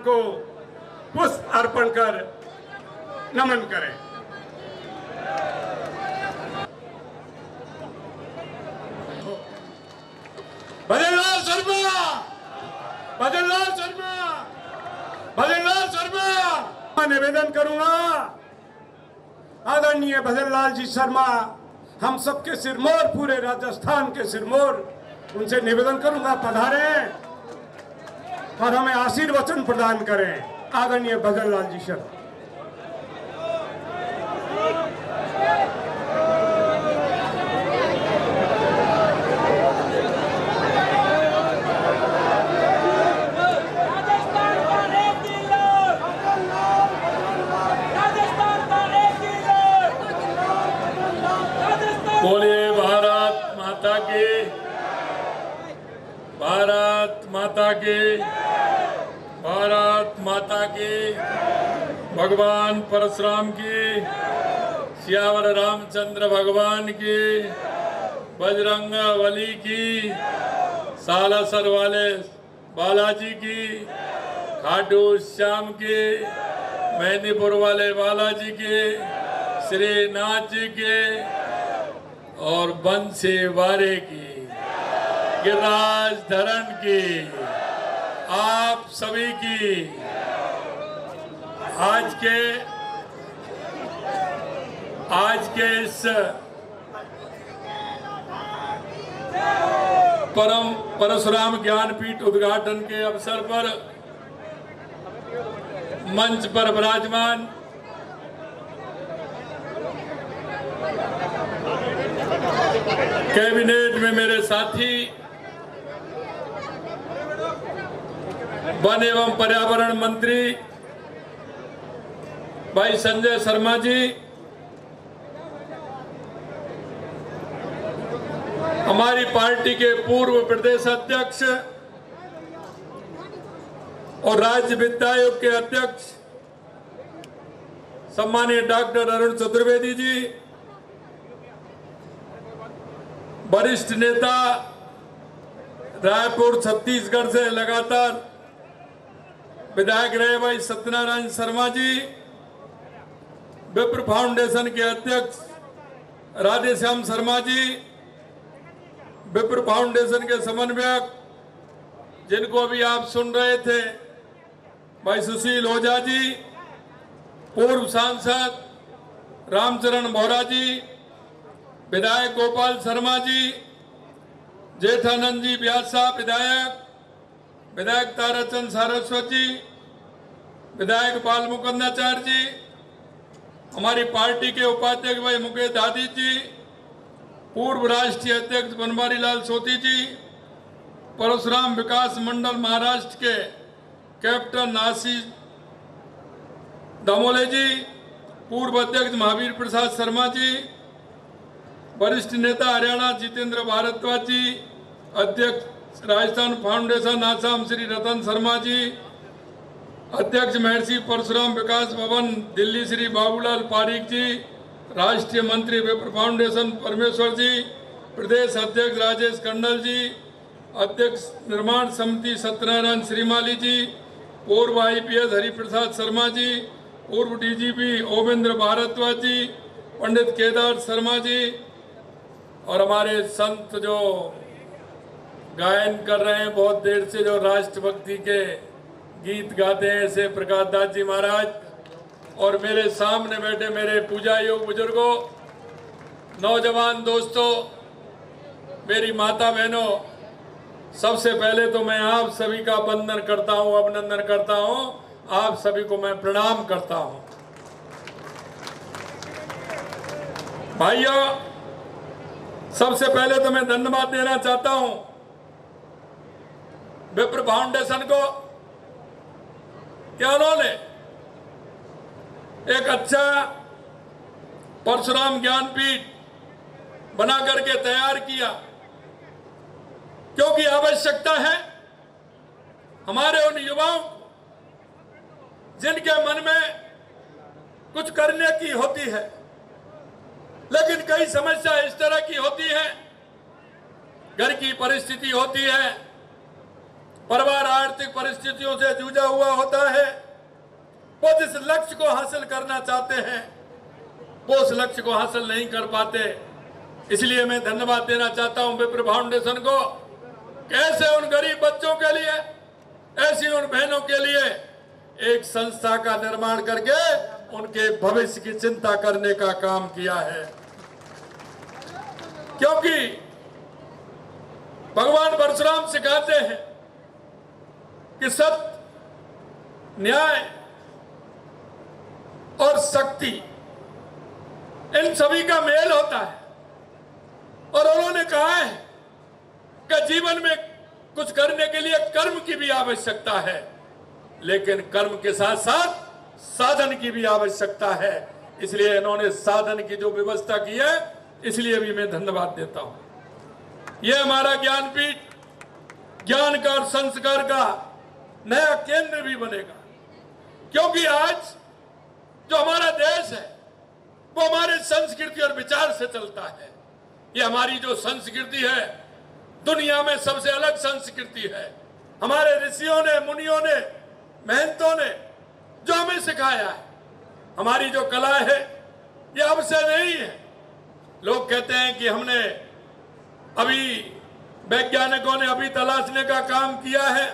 को पुष्प अर्पण कर नमन करें। भजनलाल शर्मा, भजनलाल शर्मा, भजनलाल शर्मा। मैं निवेदन करूंगा आदरणीय भजनलाल जी शर्मा, हम सबके सिरमौर, पूरे राजस्थान के सिरमौर, उनसे निवेदन करूंगा पधारें और हमें आशीर्वचन प्रदान करें। आदरणीय भजनलाल जी शर्मा। बोलिए भारत माता की, भारत माता की, भारत माता की। भगवान परशुराम की, सियावर रामचंद्र भगवान की, बजरंग बली की, सालासर वाले बालाजी की, खाटू श्याम की, मेहंदीपुर वाले बालाजी की, श्रीनाथ जी के और बंसी वारे की, गिरिराज धरण की, आप सभी की आज के इस परम परशुराम ज्ञानपीठ उद्घाटन के अवसर पर मंच पर विराजमान कैबिनेट में मेरे साथी, वन एवं पर्यावरण मंत्री भाई संजय शर्मा जी, हमारी पार्टी के पूर्व प्रदेश अध्यक्ष और राज्य वित्त आयोग के अध्यक्ष सम्मानीय डॉक्टर अरुण चतुर्वेदी जी, वरिष्ठ नेता रायपुर छत्तीसगढ़ से लगातार विधायक रहे भाई सत्यनारायण शर्मा जी, विप्र फाउंडेशन के अध्यक्ष राधेश्याम शर्मा जी, विप्र फाउंडेशन के समन्वयक जिनको भी आप सुन रहे थे भाई सुशील ओझा जी, पूर्व सांसद रामचरण बोहरा जी, विधायक गोपाल शर्मा जी, जेठानंद जी व्यास साहब विधायक, विधायक ताराचंद सारस्वत जी, विधायक बाल मुकुंदाचार्य जी, हमारी पार्टी के उपाध्यक्ष भाई मुकेश दादी जी, पूर्व राष्ट्रीय अध्यक्ष बनवारी लाल सोती जी, परशुराम विकास मंडल महाराष्ट्र के कैप्टन आशीष दामोले जी, पूर्व अध्यक्ष महावीर प्रसाद शर्मा जी, वरिष्ठ नेता हरियाणा जितेंद्र भारद्वाज जी, अध्यक्ष राजस्थान फाउंडेशन आसाम श्री रतन शर्मा जी, अध्यक्ष महर्षि परशुराम विकास भवन दिल्ली श्री बाबूलाल पारीक जी, राष्ट्रीय मंत्री विप्र फाउंडेशन परमेश्वर जी, प्रदेश अध्यक्ष राजेश कंडल जी, अध्यक्ष निर्माण समिति सत्यनारायण श्रीमाली जी, पूर्व IPS हरिप्रसाद शर्मा जी, पूर्व DGP ओमेंद्र भारद्वाज जी, पंडित केदार शर्मा जी, और हमारे संत जो गायन कर रहे हैं बहुत देर से, जो राष्ट्रभक्ति के गीत गाते हैं, ऐसे प्रकाश दास जी महाराज, और मेरे सामने बैठे मेरे पूजा योग बुजुर्गों, नौजवान दोस्तों, मेरी माता बहनों, सबसे पहले तो मैं आप सभी का वंदन करता हूं, अभिनंदन करता हूं, आप सभी को मैं प्रणाम करता हूं। भाइयों, सबसे पहले तो मैं धन्यवाद देना चाहता हूं विप्र फाउंडेशन को कि उन्होंने एक अच्छा परशुराम ज्ञानपीठ बना करके तैयार किया, क्योंकि आवश्यकता है हमारे उन युवाओं को जिनके मन में कुछ करने की होती है, लेकिन कई समस्या इस तरह की होती है, घर की परिस्थिति होती है, परिवार आर्थिक परिस्थितियों से जूझा हुआ होता है, वो जिस लक्ष्य को हासिल करना चाहते हैं वो उस लक्ष्य को हासिल नहीं कर पाते। इसलिए मैं धन्यवाद देना चाहता हूं विप्र फाउंडेशन को, कैसे उन गरीब बच्चों के लिए, ऐसी उन बहनों के लिए एक संस्था का निर्माण करके उनके भविष्य की चिंता करने का काम किया है। क्योंकि भगवान परशुराम सिखाते हैं कि सत्य, न्याय और शक्ति इन सभी का मेल होता है, और उन्होंने कहा है कि जीवन में कुछ करने के लिए कर्म की भी आवश्यकता है, लेकिन कर्म के साथ साथ साधन की भी आवश्यकता है। इसलिए इन्होंने साधन की जो व्यवस्था की है, इसलिए भी मैं धन्यवाद देता हूं। यह हमारा ज्ञानपीठ ज्ञान का और संस्कार का नया केंद्र भी बनेगा, क्योंकि आज जो हमारा देश है वो हमारे संस्कृति और विचार से चलता है। ये हमारी जो संस्कृति है दुनिया में सबसे अलग संस्कृति है। हमारे ऋषियों ने, मुनियों ने, महंतों ने जो हमें सिखाया है, हमारी जो कला है ये अब से नहीं है। लोग कहते हैं कि हमने अभी वैज्ञानिकों ने अभी तलाशने का काम किया है,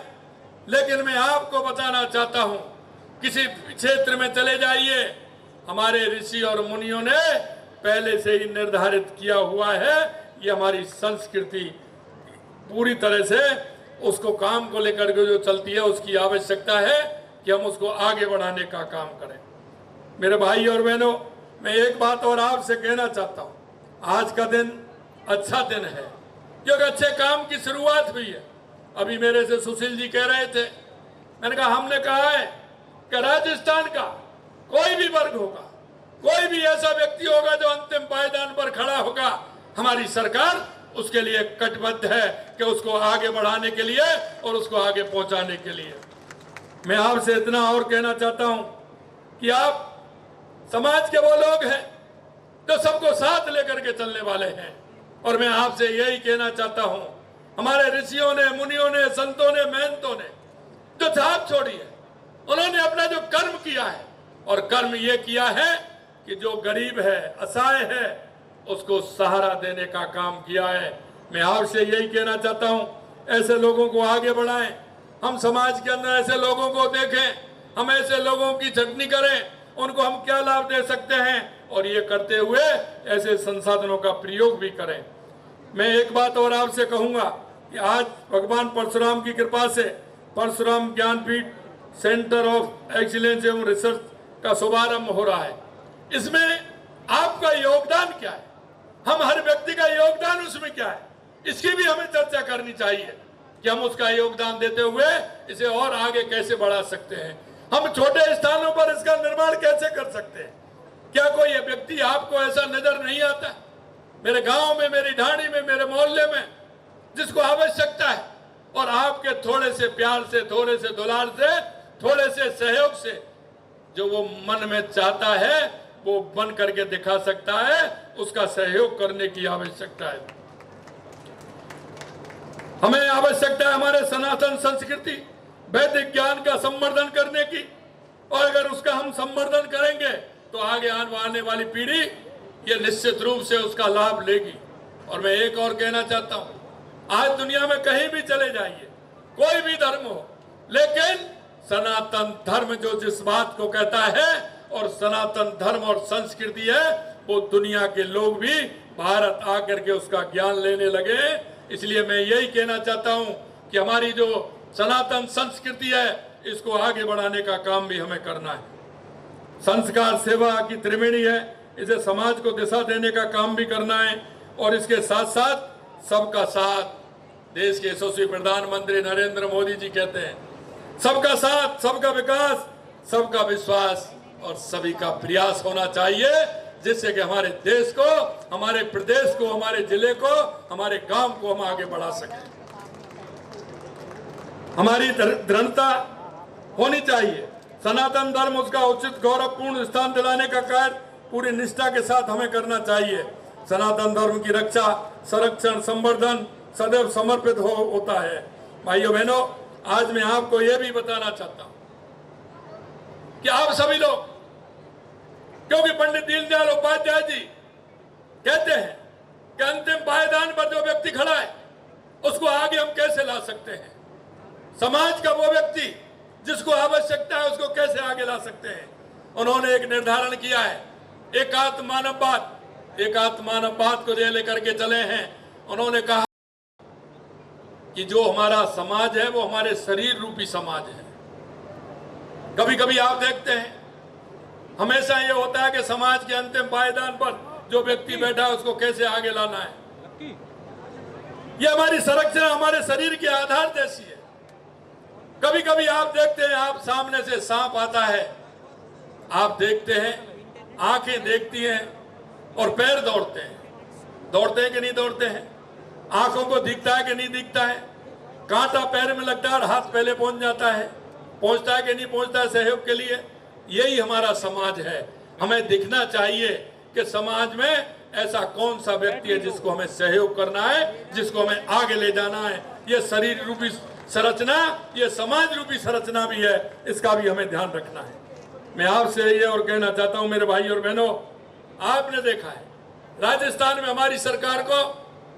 लेकिन मैं आपको बताना चाहता हूं, किसी क्षेत्र में चले जाइए, हमारे ऋषि और मुनियों ने पहले से ही निर्धारित किया हुआ है। ये हमारी संस्कृति पूरी तरह से उसको काम को लेकर के जो चलती है, उसकी आवश्यकता है कि हम उसको आगे बढ़ाने का काम करें। मेरे भाई और बहनों, मैं एक बात और आपसे कहना चाहता हूं, आज का दिन अच्छा दिन है, क्योंकि अच्छे काम की शुरुआत हुई है। अभी मेरे से सुशील जी कह रहे थे, मैंने कहा हमने कहा है कि राजस्थान का कोई भी वर्ग होगा, कोई भी ऐसा व्यक्ति होगा जो अंतिम पायदान पर खड़ा होगा, हमारी सरकार उसके लिए कटिबद्ध है कि उसको आगे बढ़ाने के लिए और उसको आगे पहुंचाने के लिए। मैं आपसे इतना और कहना चाहता हूं कि आप समाज के वो लोग हैं जो सबको साथ लेकर के चलने वाले हैं, और मैं आपसे यही कहना चाहता हूं, हमारे ऋषियों ने, मुनियों ने, संतों ने, महंतों ने जो छाप छोड़ी है, उन्होंने अपना जो कर्म किया है, और कर्म ये किया है कि जो गरीब है, असहाय है, उसको सहारा देने का काम किया है। मैं आपसे यही कहना चाहता हूं, ऐसे लोगों को आगे बढ़ाएं, हम समाज के अंदर ऐसे लोगों को देखें, हम ऐसे लोगों की छटनी करें, उनको हम क्या लाभ दे सकते हैं, और ये करते हुए ऐसे संसाधनों का प्रयोग भी करें। मैं एक बात और आपसे कहूंगा कि आज भगवान परशुराम की कृपा से Parshuram Gyanpeeth centre of excellence एवं रिसर्च का शुभारंभ हो रहा है। इसमें आपका योगदान क्या है, हम हर व्यक्ति का योगदान उसमें क्या है, इसकी भी हमें चर्चा करनी चाहिए कि हम उसका योगदान देते हुए इसे और आगे कैसे बढ़ा सकते हैं। हम छोटे स्थानों पर इसका निर्माण कैसे कर सकते हैं। क्या कोई व्यक्ति आपको ऐसा नजर नहीं आता, मेरे गांव में, मेरी ढाणी में, मेरे मोहल्ले में, जिसको आवश्यकता है, और आपके थोड़े से प्यार से, थोड़े से दुलार से, थोड़े से सहयोग से जो वो मन में चाहता है वो बन करके दिखा सकता है, उसका सहयोग करने की आवश्यकता है। हमें आवश्यकता है हमारे सनातन संस्कृति, वैदिक ज्ञान का संवर्धन करने की, और अगर उसका हम संवर्धन करेंगे तो आगे आने वाली पीढ़ी ये निश्चित रूप से उसका लाभ लेगी। और मैं एक और कहना चाहता हूं, आज दुनिया में कहीं भी चले जाइए, कोई भी धर्म हो, लेकिन सनातन धर्म जो जिस बात को कहता है, और सनातन धर्म और संस्कृति है, वो दुनिया के लोग भी भारत आकर के उसका ज्ञान लेने लगे। इसलिए मैं यही कहना चाहता हूं कि हमारी जो सनातन संस्कृति है, इसको आगे बढ़ाने का काम भी हमें करना है। संस्कार सेवा की त्रिवेणी है, इसे समाज को दिशा देने का काम भी करना है, और इसके साथ साथ सबका साथ। देश के यशस्वी प्रधानमंत्री नरेंद्र मोदी जी कहते हैं, सबका साथ, सबका विकास, सबका विश्वास और सभी का प्रयास होना चाहिए, जिससे कि हमारे देश को, हमारे प्रदेश को, हमारे जिले को, हमारे गांव को हम आगे बढ़ा सकें। हमारी दृढ़ता होनी चाहिए सनातन धर्म उसका उचित गौरवपूर्ण स्थान दिलाने का कार्य पूरी निष्ठा के साथ हमें करना चाहिए। सनातन धर्म की रक्षा, संरक्षण, संवर्धन सदैव समर्पित होता है। भाइयों बहनों, आज मैं आपको यह भी बताना चाहता हूं कि आप सभी लोग, क्योंकि पंडित दीनदयाल उपाध्याय जी कहते हैं कि अंतिम पायदान पर जो व्यक्ति खड़ा है उसको आगे हम कैसे ला सकते हैं, समाज का वो व्यक्ति जिसको आवश्यकता है उसको कैसे आगे ला सकते हैं। उन्होंने एक निर्धारण किया है, एकात्म मानववाद को जे लेकर के चले हैं। उन्होंने कहा कि जो हमारा समाज है वो हमारे शरीर रूपी समाज है। कभी कभी आप देखते हैं, हमेशा ये होता है कि समाज के अंतिम पायदान पर जो व्यक्ति बैठा है उसको कैसे आगे लाना है। ये हमारी संरचना हमारे शरीर के आधार जैसी है। कभी कभी आप देखते हैं, आप सामने से सांप आता है, आप देखते हैं, आंखें देखती हैं और पैर दौड़ते हैं कि नहीं दौड़ते हैं। आंखों को दिखता है कि नहीं दिखता है। कांटा पैर में लगता है और हाथ पहले पहुंच जाता है, पहुंचता है कि नहीं पहुंचता है सहयोग के लिए। यही हमारा समाज है। हमें दिखना चाहिए कि समाज में ऐसा कौन सा व्यक्ति है जिसको हमें सहयोग करना है, जिसको हमें आगे ले जाना है। ये शरीर रूपी संरचना, ये समाज रूपी संरचना भी है, इसका भी हमें ध्यान रखना है। मैं आपसे ये और कहना चाहता हूं मेरे भाई और बहनों, आपने देखा है राजस्थान में हमारी सरकार को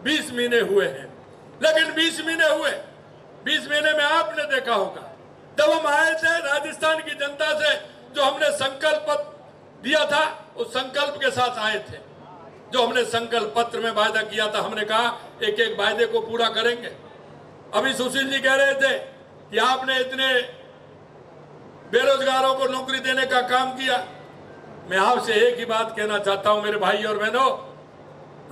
20 महीने हुए हैं, लेकिन 20 महीने में आपने देखा होगा, जब हम आए थे राजस्थान की जनता से जो हमने संकल्प दिया था, उस संकल्प के साथ आए थे। जो हमने संकल्प पत्र में वायदा किया था, हमने कहा एक एक वायदे को पूरा करेंगे। अभी सुशील जी कह रहे थे कि आपने इतने बेरोजगारों को नौकरी देने का काम किया। मैं आपसे एक ही बात कहना चाहता हूं मेरे भाई और बहनों,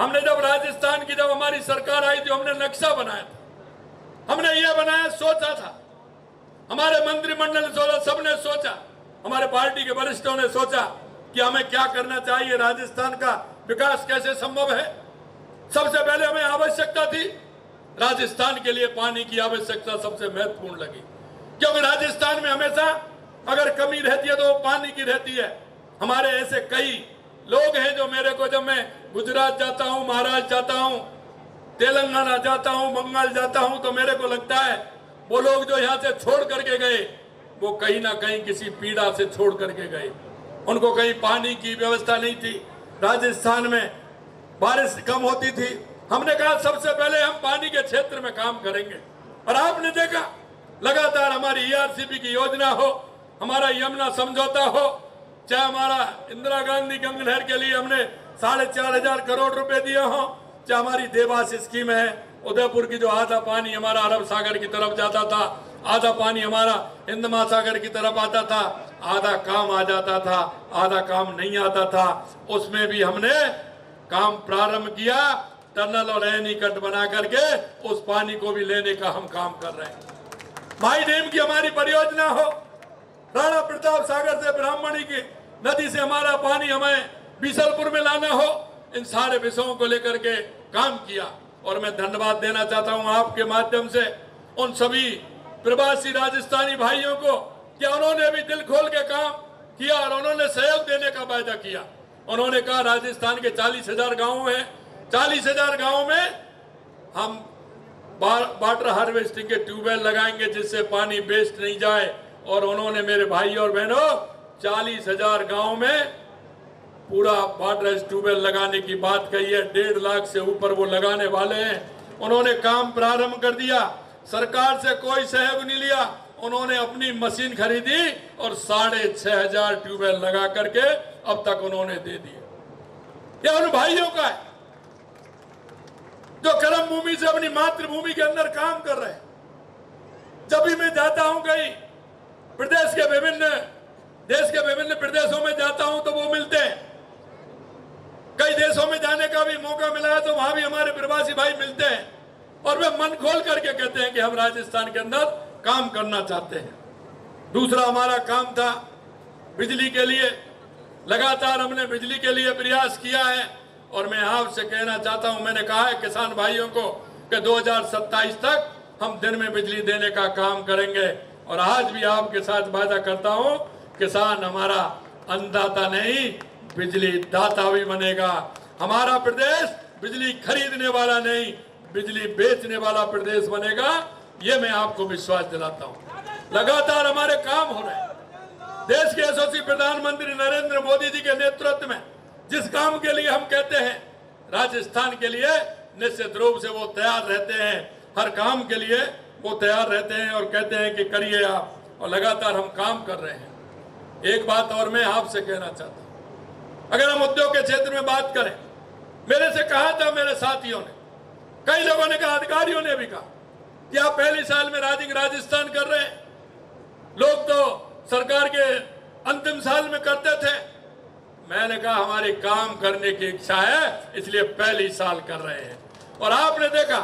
हमने जब राजस्थान की जब हमारी सरकार आई थी, हमने नक्शा बनाया था, हमने यह बनाया, सोचा था, हमारे मंत्रिमंडल ने सोचा, सबने सोचा, हमारे पार्टी के वरिष्ठों ने सोचा कि हमें क्या करना चाहिए, राजस्थान का विकास कैसे संभव है। सबसे पहले हमें आवश्यकता थी, राजस्थान के लिए पानी की आवश्यकता सबसे महत्वपूर्ण लगी, क्योंकि राजस्थान में हमेशा अगर कमी रहती है तो वो पानी की रहती है। हमारे ऐसे कई लोग हैं जो मेरे को, जब मैं गुजरात जाता हूं, महाराष्ट्र जाता हूं, तेलंगाना जाता हूं, बंगाल जाता हूं, तो मेरे को लगता है वो लोग जो यहाँ से छोड़ करके गए, वो कहीं ना कहीं किसी पीड़ा से छोड़ करके गए। उनको कहीं पानी की व्यवस्था नहीं थी। राजस्थान में बारिश कम होती थी। हमने कहा सबसे पहले हम पानी के क्षेत्र में काम करेंगे, और आपने देखा लगातार हमारी ERCP की योजना हो, हमारा यमुना समझौता हो, चाहे हमारा इंदिरा गांधी गंगा नहर के लिए हमने 4,500 करोड़ रुपए दिए हो, चाहे हमारी देवास स्कीम है, उदयपुर की जो आधा पानी हमारा अरब सागर की तरफ जाता था, आधा पानी हमारा हिंद महासागर की तरफ आता था, आधा काम आ जाता था, आधा काम नहीं आता था। उसमें भी हमने काम प्रारंभ किया, टनल और एनीकट बना करके उस पानी को भी लेने का हम काम कर रहे हैं। माई डैम की हमारी परियोजना हो, राणा प्रताप सागर से ब्राह्मणी की नदी से हमारा पानी हमें बीसलपुर में लाना हो, इन सारे विषयों को लेकर के काम किया। और मैं धन्यवाद देना चाहता हूं आपके माध्यम से उन सभी प्रवासी राजस्थानी भाइयों को, कि उन्होंने भी दिल खोल के काम किया और उन्होंने सहयोग देने का वायदा किया। उन्होंने कहा राजस्थान के 40,000 गाँव हैं, 40,000 गाँव में हम वाटर हार्वेस्टिंग के ट्यूबवेल लगाएंगे जिससे पानी वेस्ट नहीं जाए। और उन्होंने मेरे भाई और बहनों 40,000 गाँव में पूरा वाटर ट्यूबवेल लगाने की बात कही है। 1.5 लाख से ऊपर वो लगाने वाले हैं। उन्होंने काम प्रारंभ कर दिया, सरकार से कोई सहयोग नहीं लिया, उन्होंने अपनी मशीन खरीदी और 6,500 ट्यूबवेल लगा करके अब तक उन्होंने दे दिए। यह उन भाइयों का है जो कर्म भूमि से अपनी मातृभूमि के अंदर काम कर रहे हैं। जब भी मैं जाता हूं कहीं देश के विभिन्न प्रदेशों में जाता हूं तो वो मिलते हैं। कई देशों में जाने का भी मौका मिला है तो वहां भी हमारे प्रवासी भाई मिलते हैं और वे मन खोल करके कहते हैं कि हम राजस्थान के अंदर काम करना चाहते हैं। दूसरा हमारा काम था बिजली के लिए, लगातार हमने बिजली के लिए प्रयास किया है। और मैं आपसे कहना चाहता हूं, मैंने कहा है किसान भाइयों को कि 2027 तक हम दिन में बिजली देने का काम करेंगे। और आज भी आपके साथ वादा करता हूं किसान हमारा अन्नदाता नहीं, बिजली दाता भी बनेगा। हमारा प्रदेश बिजली खरीदने वाला नहीं, बिजली बेचने वाला प्रदेश बनेगा। ये मैं आपको विश्वास दिलाता हूं। लगातार हमारे काम हो रहे हैं। देश के यशस्वी प्रधानमंत्री नरेंद्र मोदी जी के नेतृत्व में जिस काम के लिए हम कहते हैं, राजस्थान के लिए निश्चित रूप से वो तैयार रहते हैं। हर काम के लिए वो तैयार रहते हैं और कहते हैं कि करिए आप, और लगातार हम काम कर रहे हैं। एक बात और मैं आपसे कहना चाहता हूं, अगर हम उद्योग के क्षेत्र में बात करें, मेरे से कहा था मेरे साथियों ने, कई लोगों ने कहा, अधिकारियों ने भी कहा कि आप पहले साल में राजस्थान कर रहे हैं। लोग तो सरकार के अंतिम साल में करते थे। मैंने कहा हमारी काम करने की इच्छा है, इसलिए पहली साल कर रहे हैं। और आपने देखा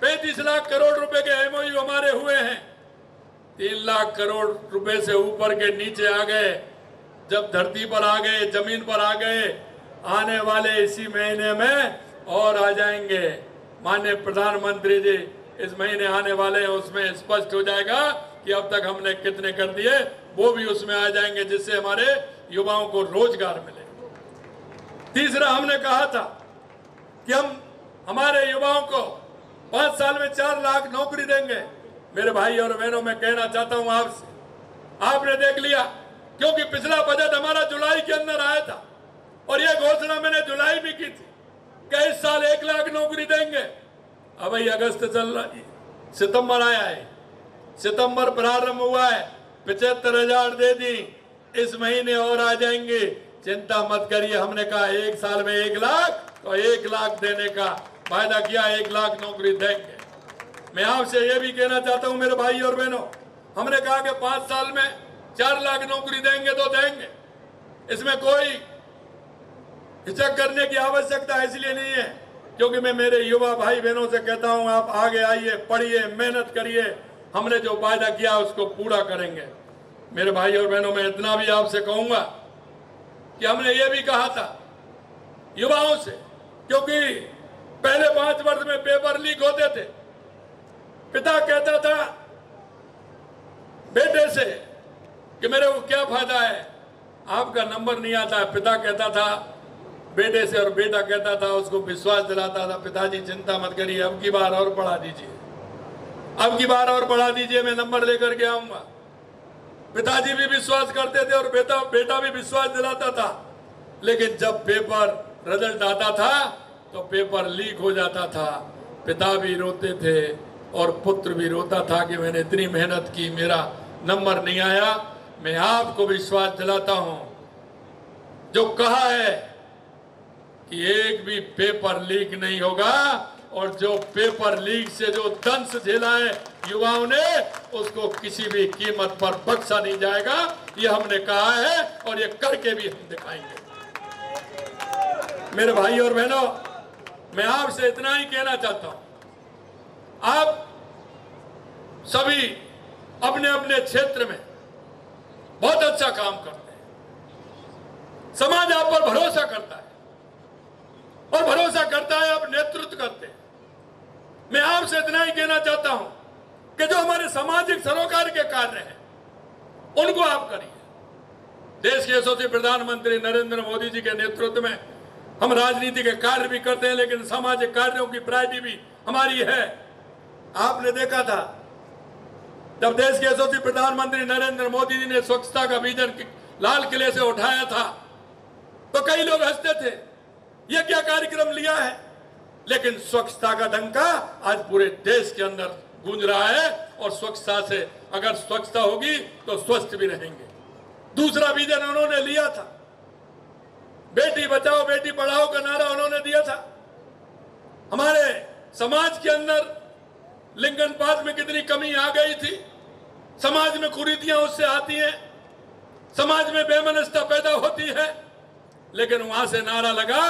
35 लाख करोड़ रुपए के एमओयू हमारे हुए हैं। 3 लाख करोड़ रुपए से ऊपर के नीचे आ गए, जब धरती पर आ गए, जमीन पर आ गए। आने वाले इसी महीने में और आ जाएंगे। माननीय प्रधानमंत्री जी इस महीने आने वाले हैं, उसमें स्पष्ट हो जाएगा कि अब तक हमने कितने कर दिए, वो भी उसमें आ जाएंगे, जिससे हमारे युवाओं को रोजगार मिले। तीसरा, हमने कहा था कि हम हमारे युवाओं को 5 साल में 4 लाख नौकरी देंगे। मेरे भाई और बहनों, मैं कहना चाहता हूं आपसे, आपने देख लिया, क्योंकि पिछला बजट हमारा जुलाई के अंदर आया था और यह घोषणा मैंने जुलाई में की थी कि इस साल 1 लाख नौकरी देंगे। अब भाई अगस्त चल रहा है, सितंबर आया है, सितंबर प्रारंभ हुआ है, 75,000 दे दी। इस महीने और आ जाएंगे, चिंता मत करिए। हमने कहा 1 साल में 1 लाख, तो 1 लाख देने का वायदा किया, 1 लाख नौकरी देंगे। मैं आपसे ये भी कहना चाहता हूं मेरे भाई और बहनों, हमने कहा कि 5 साल में 4 लाख नौकरी देंगे तो देंगे। इसमें कोई हिचक करने की आवश्यकता इसलिए नहीं है क्योंकि मैं मेरे युवा भाई बहनों से कहता हूं, आप आगे आइए, पढ़िए, मेहनत करिए। हमने जो वायदा किया उसको पूरा करेंगे। मेरे भाई और बहनों, मैं इतना भी आपसे कहूंगा कि हमने ये भी कहा था युवाओं से, क्योंकि पहले 5 वर्ष में पेपर लीक होते थे। पिता कहता था बेटे से कि मेरे को क्या फायदा है, आपका नंबर नहीं आता है। पिता कहता था बेटे से, और बेटा कहता था, उसको विश्वास दिलाता था, पिताजी चिंता मत करिए, अब की बार और पढ़ा दीजिए, अब की बार और पढ़ा दीजिए, मैं नंबर लेकर के आऊंगा। पिताजी भी विश्वास करते थे और बेटा भी विश्वास दिलाता था। लेकिन जब पेपर रिजल्ट आता था तो पेपर लीक हो जाता था। पिता भी रोते थे और पुत्र भी रोता था कि मैंने इतनी मेहनत की, मेरा नंबर नहीं आया। मैं आपको विश्वास दिलाता हूं, जो कहा है कि एक भी पेपर लीक नहीं होगा, और जो पेपर लीक से जो दंश झेला है युवाओं ने, उसको किसी भी कीमत पर बख्शा नहीं जाएगा। ये हमने कहा है और ये करके भी हम दिखाएंगे। मेरे भाई और बहनों, मैं आपसे इतना ही कहना चाहता हूं, आप सभी अपने अपने क्षेत्र में बहुत अच्छा काम करते हैं। समाज आप पर भरोसा करता है और भरोसा करता है, आप नेतृत्व करते हैं। मैं आपसे इतना ही कहना चाहता हूं कि जो हमारे सामाजिक सरोकार के कार्य हैं उनको आप करिए। देश के यशस्वी प्रधानमंत्री नरेंद्र मोदी जी के नेतृत्व में हम राजनीति के कार्य भी करते हैं, लेकिन सामाजिक कार्यों की प्रायोरिटी भी हमारी है। आपने देखा था जब देश के यशस्वी प्रधानमंत्री नरेंद्र मोदी जी ने स्वच्छता का विजन लाल किले से उठाया था, तो कई लोग हंसते थे, ये क्या कार्यक्रम लिया है। लेकिन स्वच्छता का डंका आज पूरे देश के अंदर गूंज रहा है, और स्वच्छता से, अगर स्वच्छता होगी तो स्वस्थ भी रहेंगे। दूसरा विजन उन्होंने लिया था, बेटी बचाओ बेटी पढ़ाओ का नारा उन्होंने दिया था। हमारे समाज के अंदर लिंग अनुपात में कितनी कमी आ गई थी, समाज में कुरीतियां उससे आती हैं, समाज में बेमनस्ता पैदा होती है। लेकिन वहां से नारा लगा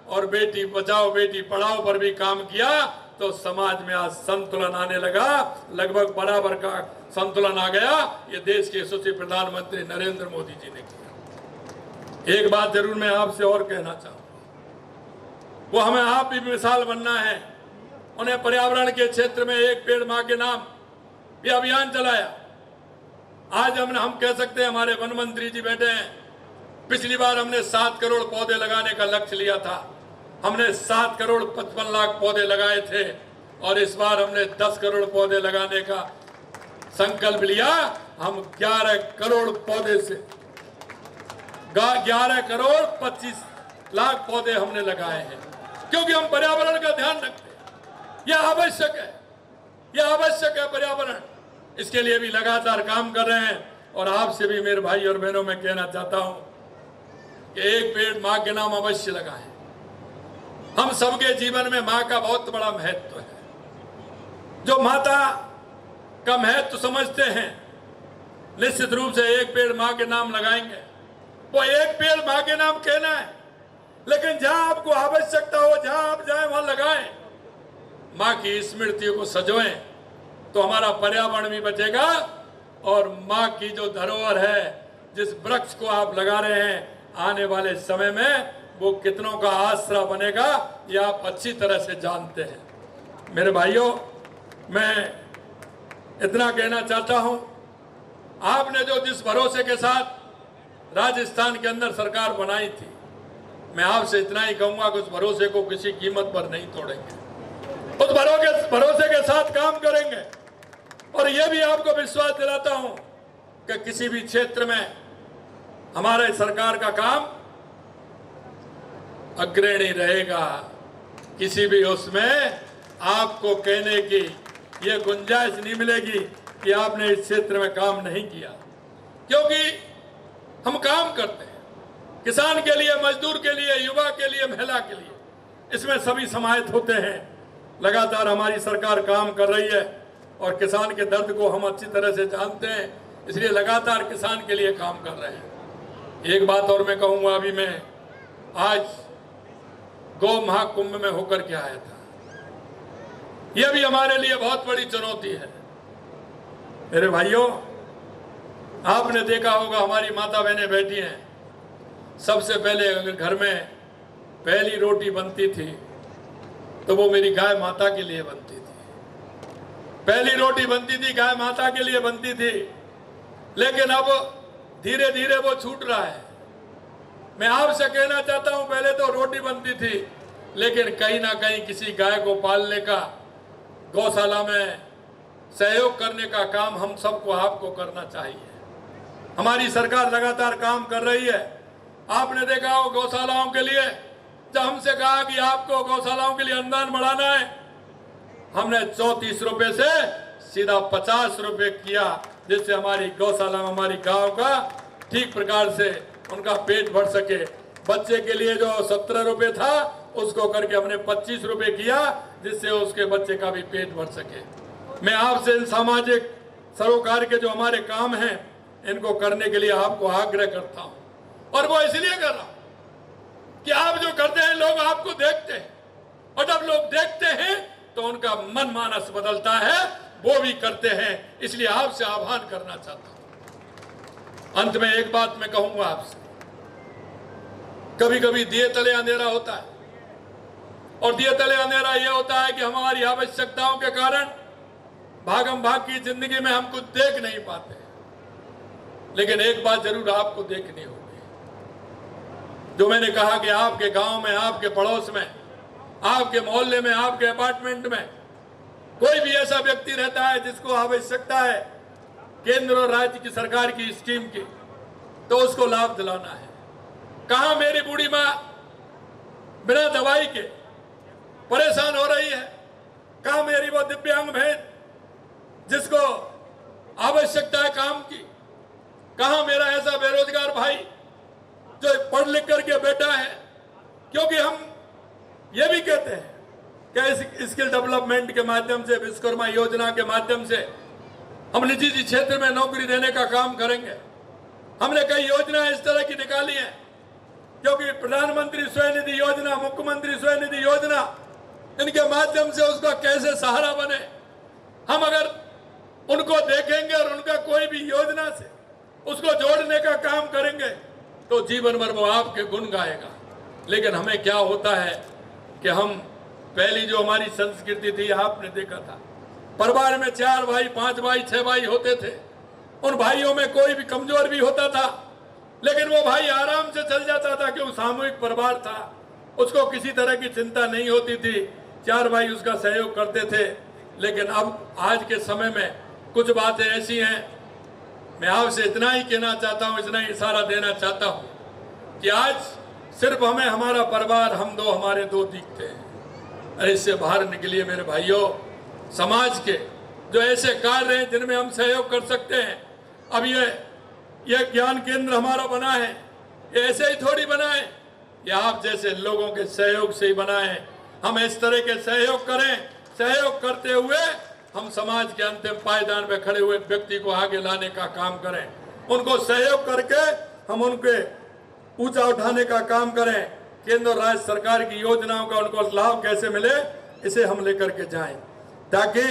और बेटी बचाओ बेटी पढ़ाओ पर भी काम किया, तो समाज में आज संतुलन आने लगा, लगभग बराबर का संतुलन आ गया। ये देश के यशस्वी प्रधानमंत्री नरेंद्र मोदी जी ने किया। एक बात जरूर मैं आपसे और कहना चाहूंगा, वो हमें आप भी मिसाल बनना है। उन्हें पर्यावरण के क्षेत्र में एक पेड़ मां के नाम ये अभियान चलाया। आज हम कह सकते हैं हमारे वन मंत्री जी बैठे हैं, पिछली बार हमने 7 करोड़ पौधे लगाने का लक्ष्य लिया था, हमने 7 करोड़ 55 लाख पौधे लगाए थे और इस बार हमने 10 करोड़ पौधे लगाने का संकल्प लिया। हम 11 करोड़ पौधे से 11 करोड़ 25 लाख पौधे हमने लगाए हैं, क्योंकि हम पर्यावरण का ध्यान रखते हैं। यह आवश्यक है, यह आवश्यक है पर्यावरण, इसके लिए भी लगातार काम कर रहे हैं। और आपसे भी मेरे भाई और बहनों में कहना चाहता हूं कि एक पेड़ मां के नाम अवश्य लगाएं। हम सबके जीवन में मां का बहुत बड़ा महत्व है। जो माता का महत्व समझते हैं, निश्चित रूप से एक पेड़ मां के नाम लगाएंगे। वो एक पेड़ मां के नाम कहना है, लेकिन जहां आपको आवश्यकता हो, जहां आप जाएं वहां लगाएं, मां की स्मृतियों को सजोएं, तो हमारा पर्यावरण भी बचेगा और मां की जो धरोहर है, जिस वृक्ष को आप लगा रहे हैं, आने वाले समय में वो कितनों का आसरा बनेगा, ये आप अच्छी तरह से जानते हैं। मेरे भाइयों, मैं इतना कहना चाहता हूं, आपने जो जिस भरोसे के साथ राजस्थान के अंदर सरकार बनाई थी, मैं आपसे इतना ही कहूंगा कि उस भरोसे को किसी कीमत पर नहीं तोड़ेंगे, उस भरोसे के साथ काम करेंगे। और यह भी आपको विश्वास दिलाता हूं कि किसी भी क्षेत्र में हमारे सरकार का काम अग्रणी रहेगा। किसी भी उसमें आपको कहने की यह गुंजाइश नहीं मिलेगी कि आपने इस क्षेत्र में काम नहीं किया, क्योंकि हम काम करते हैं किसान के लिए, मजदूर के लिए, युवा के लिए, महिला के लिए, इसमें सभी समाहित होते हैं। लगातार हमारी सरकार काम कर रही है और किसान के दर्द को हम अच्छी तरह से जानते हैं, इसलिए लगातार किसान के लिए काम कर रहे हैं। एक बात और मैं कहूँगा, अभी मैं आज गौ महाकुंभ में होकर के आया था, यह भी हमारे लिए बहुत बड़ी चुनौती है। मेरे भाइयों, आपने देखा होगा हमारी माता बहनें बैठी हैं, सबसे पहले अगर घर में पहली रोटी बनती थी तो वो मेरी गाय माता के लिए बनती थी। पहली रोटी बनती थी, गाय माता के लिए बनती थी, लेकिन अब धीरे धीरे वो छूट रहा है। मैं आपसे कहना चाहता हूं, पहले तो रोटी बनती थी, लेकिन कहीं ना कहीं किसी गाय को पालने का, गौशाला में सहयोग करने का काम हम सबको, आपको करना चाहिए। हमारी सरकार लगातार काम कर रही है। आपने देखा हो गौशालाओं के लिए, जब हमसे कहा कि आपको गौशालाओं के लिए अनुदान बढ़ाना है, हमने 34 रुपए से सीधा 50 रुपए किया, जिससे हमारी गौशाला में हमारी गांव का ठीक प्रकार से उनका पेट भर सके। बच्चे के लिए जो 17 रुपए था, उसको करके हमने 25 रुपए किया, जिससे उसके बच्चे का भी पेट भर सके। मैं आपसे इन सामाजिक सरोकार के जो हमारे काम हैं, इनको करने के लिए आपको आग्रह करता हूं, और वो इसलिए कर रहा हूं कि आप जो करते हैं लोग आपको देखते हैं, और जब लोग देखते हैं तो उनका मन मानस बदलता है, वो भी करते हैं। इसलिए आपसे आह्वान करना चाहता हूं। अंत में एक बात मैं कहूंगा आपसे, कभी कभी दिए तले अंधेरा होता है, और दिए तले अंधेरा यह होता है कि हमारी आवश्यकताओं के कारण भागम भाग की जिंदगी में हम कुछ देख नहीं पाते। लेकिन एक बात जरूर आपको देखनी होगी, जो मैंने कहा कि आपके गांव में, आपके पड़ोस में, आपके मोहल्ले में, आपके अपार्टमेंट में कोई भी ऐसा व्यक्ति रहता है जिसको आवश्यकता है केंद्र और राज्य की सरकार की स्कीम की, तो उसको लाभ दिलाना है। कहां मेरी बूढ़ी मां बिना दवाई के परेशान हो रही है, कहां मेरी वो दिव्यांग बहन जिसको आवश्यकता है काम की, कहां मेरा ऐसा बेरोजगार भाई जो पढ़ लिख करके बैठा है। क्योंकि हम ये भी कहते हैं कि स्किल डेवलपमेंट के माध्यम से, विश्वकर्मा योजना के माध्यम से हम निजी क्षेत्र में नौकरी देने का काम करेंगे। हमने कई योजनाएं इस तरह की निकाली हैं, क्योंकि प्रधानमंत्री स्वनिधि योजना, मुख्यमंत्री स्वनिधि योजना, इनके माध्यम से उसका कैसे सहारा बने, हम अगर उनको देखेंगे और उनका कोई भी योजना से उसको जोड़ने का काम करेंगे तो जीवन भर वो आपके गुण गाएगा। लेकिन हमें क्या होता है कि हम, पहली जो हमारी संस्कृति थी, आपने देखा था परिवार में 4 भाई, 5 भाई, 6 भाई होते थे, उन भाइयों में कोई भी कमजोर भी होता था, लेकिन वो भाई आराम से चल जाता था, क्यों सामूहिक परिवार था, उसको किसी तरह की चिंता नहीं होती थी, 4 भाई उसका सहयोग करते थे। लेकिन अब आज के समय में कुछ बातें ऐसी हैं, मैं आपसे इतना ही कहना चाहता हूं, इतना ही इशारा देना चाहता हूं कि आज सिर्फ हमें हमारा परिवार, हम दो, हमारे दो दिखते हैं। अरे इससे बाहर निकलिए मेरे भाइयों, समाज के जो ऐसे कार्य हैं जिनमें हम सहयोग कर सकते हैं। अब ये ज्ञान केंद्र हमारा बना है, ये ऐसे ही थोड़ी बना है, ये आप जैसे लोगों के सहयोग से ही बना है। हम इस तरह के सहयोग करें, सहयोग करते हुए हम समाज के अंतिम पायदान में खड़े हुए व्यक्ति को आगे लाने का काम करें, उनको सहयोग करके हम उनके ऊंचा उठाने का काम करें। केंद्र और राज्य सरकार की योजनाओं का उनको लाभ कैसे मिले, इसे हम लेकर के जाएं, ताकि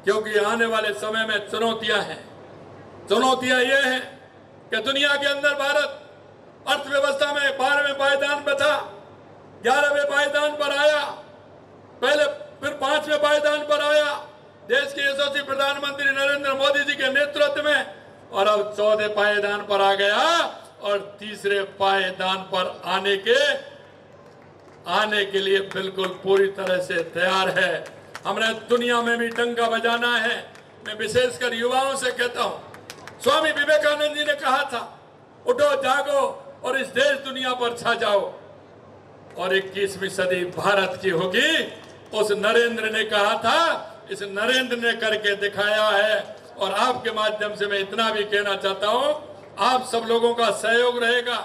क्योंकि आने वाले समय में चुनौतियां हैं। चुनौतियां ये हैं कि दुनिया के अंदर भारत अर्थव्यवस्था में 12वें पायदान पे था, 11वें पायदान पर आया, पहले फिर 5वें पायदान पर आया देश के यशस्वी प्रधानमंत्री नरेंद्र मोदी जी के नेतृत्व में, और अब 14वें पायदान पर आ गया और तीसरे पायदान पर आने के लिए बिल्कुल पूरी तरह से तैयार है। हमने दुनिया में भी डंका बजाना है। मैं विशेषकर युवाओं से कहता हूं, स्वामी विवेकानंद जी ने कहा था, उठो जागो और इस देश दुनिया पर छा जाओ, और 21वीं सदी भारत की होगी। उस नरेंद्र ने कहा था, इस नरेंद्र ने करके दिखाया है। और आपके माध्यम से मैं इतना भी कहना चाहता हूं, आप सब लोगों का सहयोग रहेगा,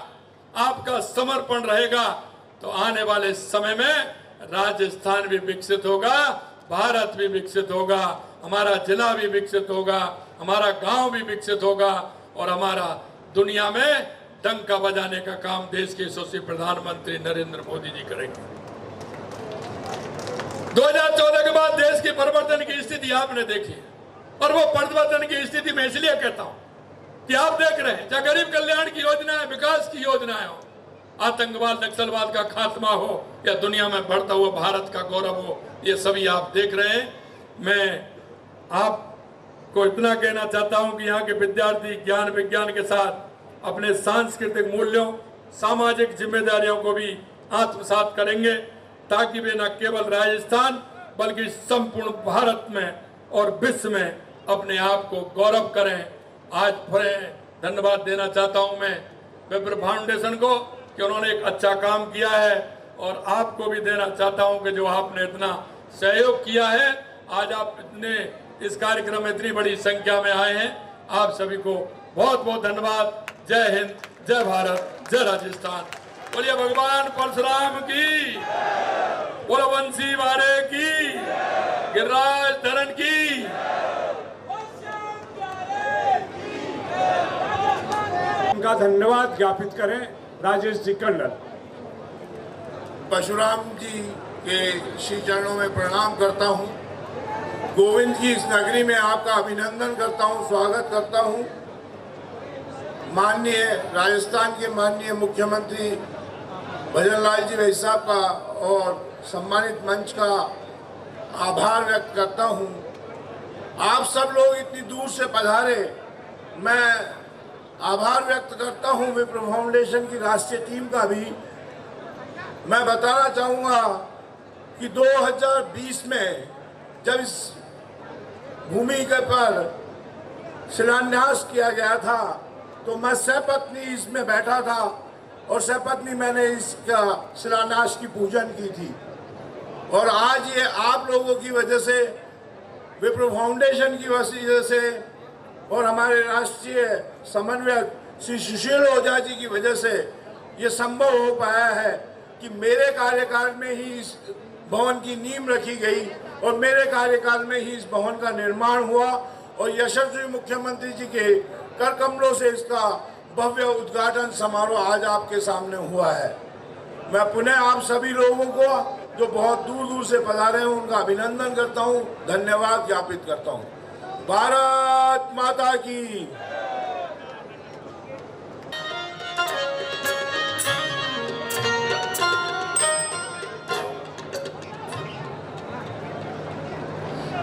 आपका समर्पण रहेगा, तो आने वाले समय में राजस्थान भी विकसित होगा, भारत भी विकसित होगा, हमारा जिला भी विकसित होगा, हमारा गांव भी विकसित होगा, और हमारा दुनिया में डंका बजाने का काम देश के यशस्वी प्रधानमंत्री नरेंद्र मोदी जी करेंगे। 2014 के बाद देश की परिवर्तन की स्थिति आपने देखी, और वो परिवर्तन की स्थिति में इसलिए कहता हूं कि आप देख रहे हैं, चाहे गरीब कल्याण की योजनाएं, विकास की योजनाएं हो, आतंकवाद नक्सलवाद का खात्मा हो, या दुनिया में बढ़ता हुआ भारत का गौरव हो, ये सभी आप देख रहे हैं। मैं आपको इतना कहना चाहता हूं कि यहाँ के विद्यार्थी ज्ञान विज्ञान के साथ अपने सांस्कृतिक मूल्यों, सामाजिक जिम्मेदारियों को भी आत्मसात करेंगे, ताकि वे न केवल राजस्थान बल्कि संपूर्ण भारत में और विश्व में अपने आप को गौरव करें। आज फिर धन्यवाद देना चाहता हूं मैं विप्र फाउंडेशन को कि उन्होंने एक अच्छा काम किया है, और आपको भी देना चाहता हूं कि जो आपने इतना सहयोग किया है, आज आप इतने इस कार्यक्रम में इतनी बड़ी संख्या में आए हैं, आप सभी को बहुत बहुत धन्यवाद। जय हिंद, जय भारत, जय राजस्थान। बोलिए भगवान परशुराम की, बोलो बंसी वारे की, गिरिराज धरण की। उनका धन्यवाद ज्ञापित करें राजेश जी टंडन। परशुराम जी के श्री चरणों में प्रणाम करता हूं। गोविंद की इस नगरी में आपका अभिनंदन करता हूं, स्वागत करता हूं। माननीय राजस्थान के माननीय मुख्यमंत्री भजन लाल जी वैद साहब का और सम्मानित मंच का आभार व्यक्त करता हूं। आप सब लोग इतनी दूर से पधारे, मैं आभार व्यक्त करता हूं विप्र फाउंडेशन की राष्ट्रीय टीम का भी। मैं बताना चाहूँगा कि 2020 में जब इस भूमि के पर शिलान्यास किया गया था, तो मैं सहपत्नी इसमें बैठा था, और सहपत्नी मैंने इसका शिलान्यास की पूजन की थी। और आज ये आप लोगों की वजह से, विप्र फाउंडेशन की वजह से, और हमारे राष्ट्रीय समन्वयक श्री सुशील ओझा जी की वजह से ये संभव हो पाया है कि मेरे कार्यकाल में ही इस भवन की नींव रखी गई, और मेरे कार्यकाल में ही इस भवन का निर्माण हुआ, और यशस्वी मुख्यमंत्री जी के कर कमलों से इसका भव्य उद्घाटन समारोह आज आपके सामने हुआ है। मैं पुनः आप सभी लोगों को जो बहुत दूर दूर से पधारे हैं उनका अभिनंदन करता हूं, धन्यवाद ज्ञापित करता हूं। भारत माता की।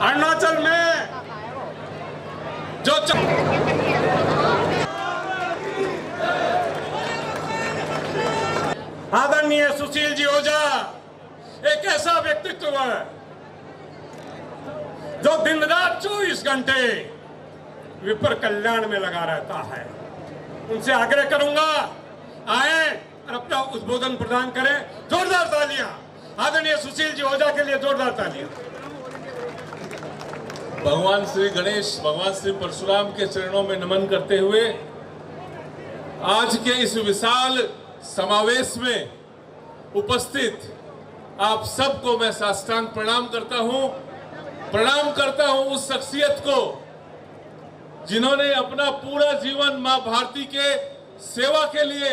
अरुणाचल में जो सुशील जी ओझा एक ऐसा व्यक्तित्व है जो दिन रात 24 घंटे विप्र कल्याण में लगा रहता है। उनसे आग्रह करूंगा आए और अपना उद्बोधन प्रदान करें। जोरदार तालियां आदरणीय सुशील जी ओझा के लिए, जोरदार तालियां। भगवान श्री गणेश, भगवान श्री परशुराम के चरणों में नमन करते हुए आज के इस विशाल समावेश में उपस्थित आप सबको मैं साष्टांग प्रणाम करता हूं। प्रणाम करता हूं उस शख्सियत को जिन्होंने अपना पूरा जीवन मां भारती के सेवा के लिए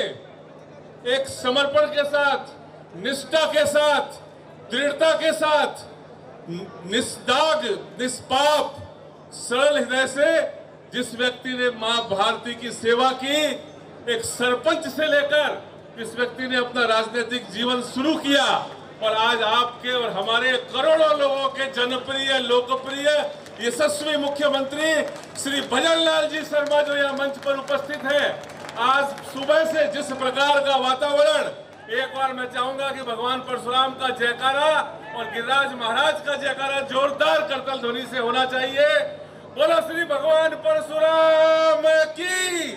एक समर्पण के साथ, निष्ठा के साथ, दृढ़ता के साथ, निस्दाग, निष्पाप, सरल हृदय से जिस व्यक्ति ने मां भारती की सेवा की, एक सरपंच से लेकर इस व्यक्ति ने अपना राजनीतिक जीवन शुरू किया और आज आपके और हमारे करोड़ों लोगों के जनप्रिय, लोकप्रिय, यशस्वी मुख्यमंत्री श्री भजन लाल जी शर्मा जो यहाँ मंच पर उपस्थित हैं, आज सुबह से जिस प्रकार का वातावरण, एक बार मैं चाहूंगा कि भगवान परशुराम का जयकारा और गिरिराज महाराज का जयकारा जोरदार करतल ध्वनि से होना चाहिए। बोलो श्री भगवान परशुराम की,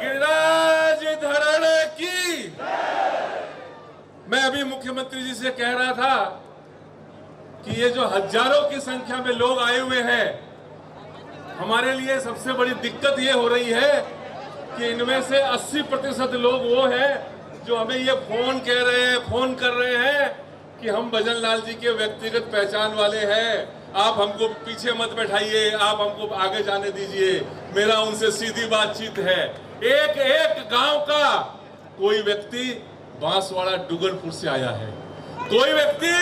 गिरिराज धरण की। मैं अभी मुख्यमंत्री जी से कह रहा था कि ये जो हजारों की संख्या में लोग आए हुए हैं, हमारे लिए सबसे बड़ी दिक्कत ये हो रही है कि इनमें से 80% लोग वो हैं जो हमें ये फोन कह रहे हैं, फोन कर रहे हैं कि हम भजन लाल जी के व्यक्तिगत पहचान वाले हैं, आप हमको पीछे मत बैठाइए, आप हमको आगे जाने दीजिए, मेरा उनसे सीधी बातचीत है। एक एक गांव का कोई व्यक्ति बांसवाड़ा डुगरपुर से आया है, कोई व्यक्ति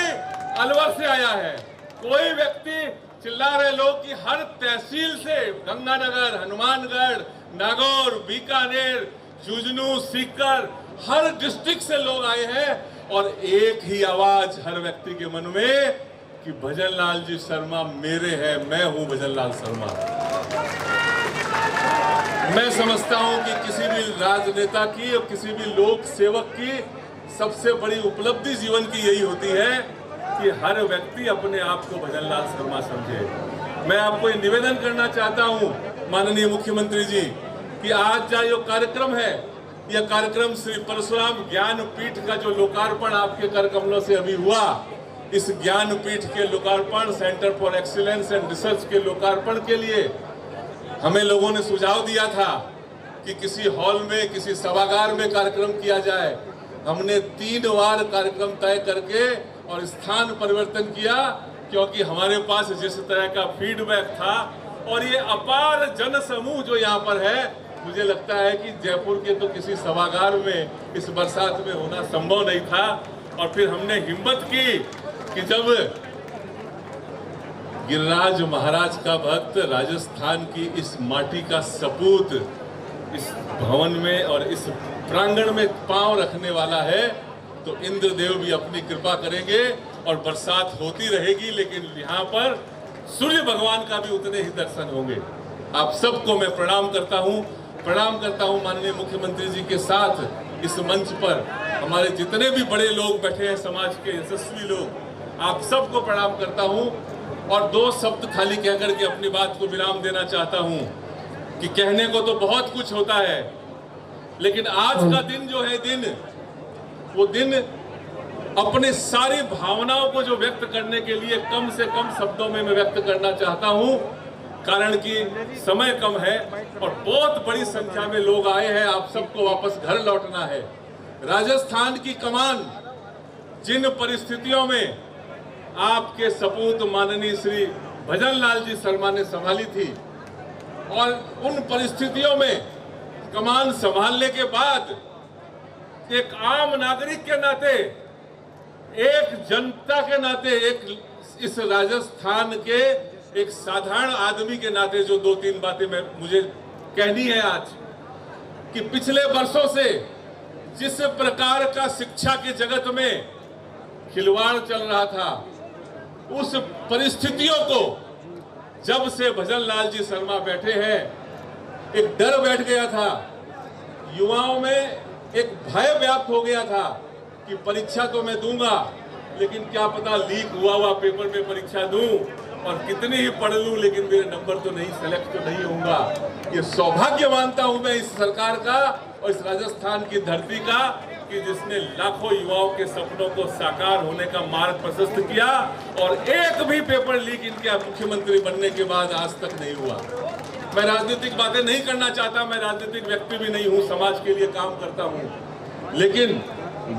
अलवर से आया है, कोई व्यक्ति चिल्ला रहे लोग कि हर तहसील से, गंगानगर, हनुमानगढ़, नागौर, बीकानेर, झुंझुनू, सीकर, हर डिस्ट्रिक्ट से लोग आए हैं और एक ही आवाज हर व्यक्ति के मन में कि भजन लाल जी शर्मा मेरे हैं, मैं हूं भजन लाल शर्मा। मैं समझता हूं कि किसी भी राजनेता की और किसी भी लोक सेवक की सबसे बड़ी उपलब्धि जीवन की यही होती है कि हर व्यक्ति अपने आप को भजन लाल शर्मा समझे। मैं आपको ये निवेदन करना चाहता हूं माननीय मुख्यमंत्री जी कि आज जो कार्यक्रम है, यह कार्यक्रम श्री परशुराम ज्ञान पीठ का जो लोकार्पण आपके कर कमलों से अभी हुआ, इस ज्ञान पीठ के लोकार्पण, centre for excellence and research के लोकार्पण के लिए हमें लोगों ने सुझाव दिया था कि किसी हॉल में, किसी सभागार में कार्यक्रम किया जाए। हमने 3 बार कार्यक्रम तय करके और स्थान परिवर्तन किया क्योंकि हमारे पास जिस तरह का फीडबैक था और ये अपार जन समूह जो यहाँ पर है, मुझे लगता है कि जयपुर के तो किसी सभागार में इस बरसात में होना संभव नहीं था। और फिर हमने हिम्मत की कि जब गिरिराज महाराज का भक्त राजस्थान की इस माटी का सपूत इस भवन में और इस प्रांगण में पांव रखने वाला है, तो इंद्रदेव भी अपनी कृपा करेंगे और बरसात होती रहेगी, लेकिन यहाँ पर सूर्य भगवान का भी उतने ही दर्शन होंगे। आप सबको मैं प्रणाम करता हूँ माननीय मुख्यमंत्री जी के साथ इस मंच पर हमारे जितने भी बड़े लोग बैठे हैं, समाज के यशस्वी लोग, आप सबको प्रणाम करता हूँ। और 2 शब्द खाली कहकर के अपनी बात को विराम देना चाहता हूँ कि कहने को तो बहुत कुछ होता है, लेकिन आज का दिन जो है वो दिन अपने सारी भावनाओं को जो व्यक्त करने के लिए कम से कम शब्दों में मैं व्यक्त करना चाहता हूं, कारण कि समय कम है और बहुत बड़ी संख्या में लोग आए हैं। आप सबको वापस घर लौटना है। राजस्थान की कमान जिन परिस्थितियों में आपके सपूत माननीय श्री भजन लाल जी शर्मा ने संभाली थी, और उन परिस्थितियों में कमान संभालने के बाद एक आम नागरिक के नाते, एक जनता के नाते, एक इस राजस्थान के एक साधारण आदमी के नाते जो 2-3 बातें मुझे कहनी है आज, कि पिछले वर्षों से जिस प्रकार का शिक्षा के जगत में खिलवाड़ चल रहा था, उस परिस्थितियों को जब से भजन लाल जी शर्मा बैठे हैं, एक डर बैठ गया था, युवाओं में एक भय व्याप्त हो गया था कि परीक्षा तो मैं दूंगा, लेकिन क्या पता लीक हुआ पेपर में परीक्षा दूं और कितनी ही पढ़ लूं, लेकिन मेरे नंबर तो नहीं, सेलेक्ट तो नहीं होऊंगा। ये सौभाग्य मानता हूं मैं इस सरकार का और इस राजस्थान की धरती का कि जिसने लाखों युवाओं के सपनों को साकार होने का मार्ग प्रशस्त किया और एक भी पेपर लीक इनके मुख्यमंत्री बनने के बाद आज तक नहीं हुआ। मैं राजनीतिक बातें नहीं करना चाहता, मैं राजनीतिक व्यक्ति भी नहीं हूं, समाज के लिए काम करता हूं, लेकिन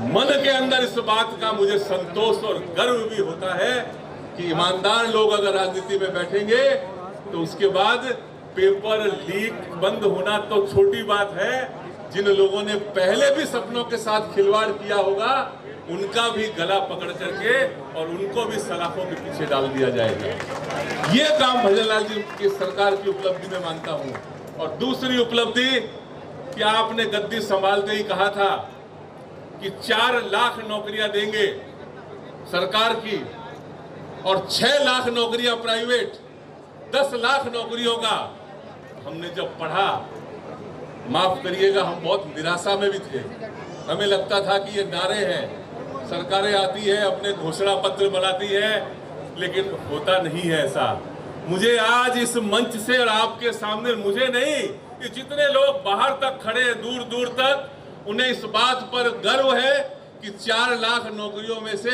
मन के अंदर इस बात का मुझे संतोष और गर्व भी होता है कि ईमानदार लोग अगर राजनीति में बैठेंगे तो उसके बाद पेपर लीक बंद होना तो छोटी बात है, जिन लोगों ने पहले भी सपनों के साथ खिलवाड़ किया होगा उनका भी गला पकड़ करके और उनको भी सलाखों के पीछे डाल दिया जाएगा। ये काम भजन लाल जी की सरकार की उपलब्धि में मानता हूं। और दूसरी उपलब्धि कि आपने गद्दी संभालते ही कहा था कि 4 लाख नौकरियां देंगे सरकार की और 6 लाख नौकरियां प्राइवेट, 10 लाख नौकरियों का। हमने जब पढ़ा, माफ करिएगा, हम बहुत निराशा में भी थे। हमें लगता था कि ये नारे हैं, सरकारें आती है अपने घोषणा पत्र बनाती है, लेकिन होता नहीं है ऐसा। मुझे आज इस मंच से और आपके सामने, मुझे नहीं, कि जितने लोग बाहर तक खड़े हैं दूर दूर तक, उन्हें इस बात पर गर्व है कि 4 लाख नौकरियों में से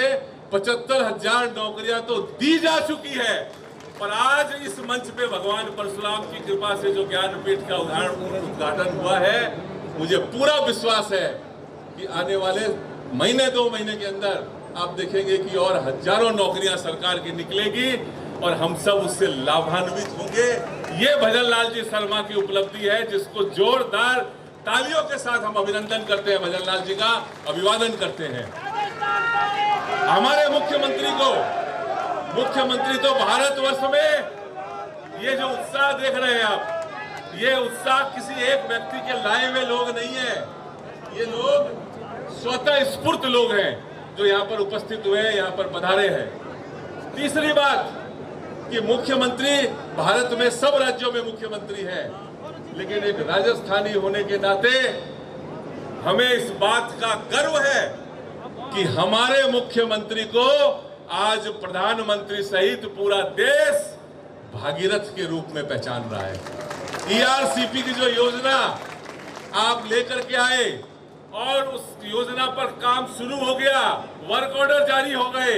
75,000 नौकरियां तो दी जा चुकी है। पर आज इस मंच पे भगवान परशुराम की कृपा से जो ज्ञानपीठ का उद्घाटन हुआ है, मुझे पूरा विश्वास है कि आने वाले महीने 2 महीने के अंदर आप देखेंगे कि और हजारों नौकरियां सरकार की निकलेगी और हम सब उससे लाभान्वित होंगे। ये भजन लाल जी शर्मा की उपलब्धि है, जिसको जोरदार तालियों के साथ हम अभिनंदन करते हैं, भजन लाल जी का अभिवादन करते हैं। हमारे मुख्यमंत्री तो भारतवर्ष में ये जो उत्साह देख रहे हैं आप, ये उत्साह किसी एक व्यक्ति के लाए हुए लोग नहीं है, ये लोग स्वतः स्फूर्त लोग हैं जो यहाँ पर उपस्थित हुए हैं, यहाँ पर पधारे हैं। तीसरी बात कि मुख्यमंत्री भारत में सब राज्यों में मुख्यमंत्री है, लेकिन एक राजस्थानी होने के नाते हमें इस बात का गर्व है कि हमारे मुख्यमंत्री को आज प्रधानमंत्री सहित पूरा देश भागीरथ के रूप में पहचान रहा है। ERCP की जो योजना आप लेकर के आए और उस योजना पर काम शुरू हो गया, वर्क ऑर्डर जारी हो गए,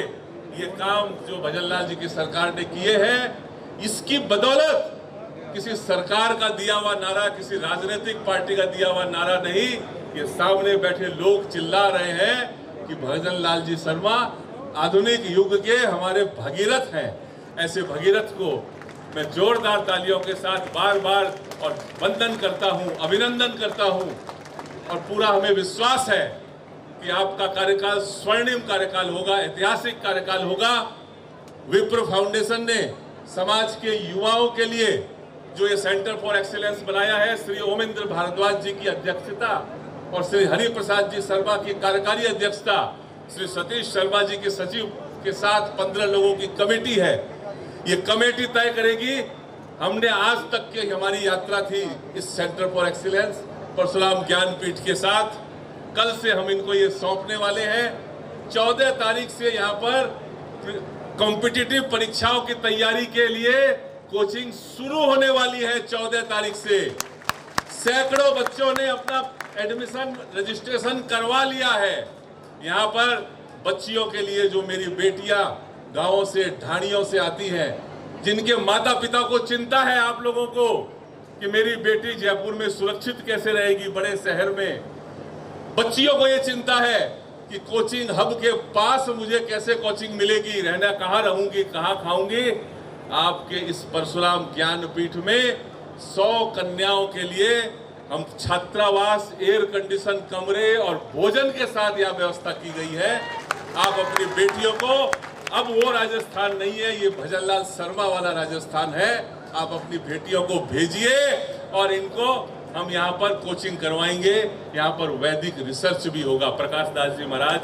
ये काम जो भजन लाल जी की सरकार ने किए हैं, इसकी बदौलत किसी सरकार का दिया हुआ नारा, किसी राजनीतिक पार्टी का दिया हुआ नारा नहीं, ये सामने बैठे लोग चिल्ला रहे हैं कि भजन लाल जी शर्मा आधुनिक युग के हमारे भगीरथ हैं। ऐसे भगीरथ को मैं जोरदार तालियों के साथ बार बार और वंदन करता हूं, अभिनंदन करता हूं और पूरा हमें विश्वास है कि आपका कार्यकाल स्वर्णिम कार्यकाल होगा, ऐतिहासिक कार्यकाल होगा। विप्र फाउंडेशन ने समाज के युवाओं के लिए जो ये सेंटर फॉर एक्सीलेंस बनाया है, श्री ओमेंद्र भारद्वाज जी की अध्यक्षता और श्री हरिप्रसाद जी शर्मा की कार्यकारी अध्यक्षता, श्री सतीश शर्मा जी के सचिव के साथ 15 लोगों की कमेटी है। ये कमेटी तय करेगी। हमने आज तक की हमारी यात्रा थी इस centre for excellence Parshuram Gyanpeeth के साथ। कल से हम इनको ये सौंपने वाले हैं। 14 तारीख से यहाँ पर कॉम्पिटिटिव परीक्षाओं की तैयारी के लिए कोचिंग शुरू होने वाली है। 14 तारीख से सैकड़ों बच्चों ने अपना एडमिशन रजिस्ट्रेशन करवा लिया है। यहाँ पर बच्चियों के लिए जो मेरी बेटियां गांवों से, ढाणियों से आती हैं, जिनके माता पिता को चिंता है आप लोगों को कि मेरी बेटी जयपुर में सुरक्षित कैसे रहेगी, बड़े शहर में, बच्चियों को ये चिंता है कि कोचिंग हब के पास मुझे कैसे कोचिंग मिलेगी, रहना कहाँ रहूंगी, कहाँ खाऊंगी। आपके इस परशुराम ज्ञानपीठ में 100 कन्याओं के लिए हम छात्रावास, एयर कंडीशन कमरे और भोजन के साथ यह व्यवस्था की गई है। आप अपनी बेटियों को, अब वो राजस्थान नहीं है, ये भजन लाल शर्मा वाला राजस्थान है। आप अपनी बेटियों को भेजिए और इनको हम यहाँ पर कोचिंग करवाएंगे। यहाँ पर वैदिक रिसर्च भी होगा। प्रकाश दास जी महाराज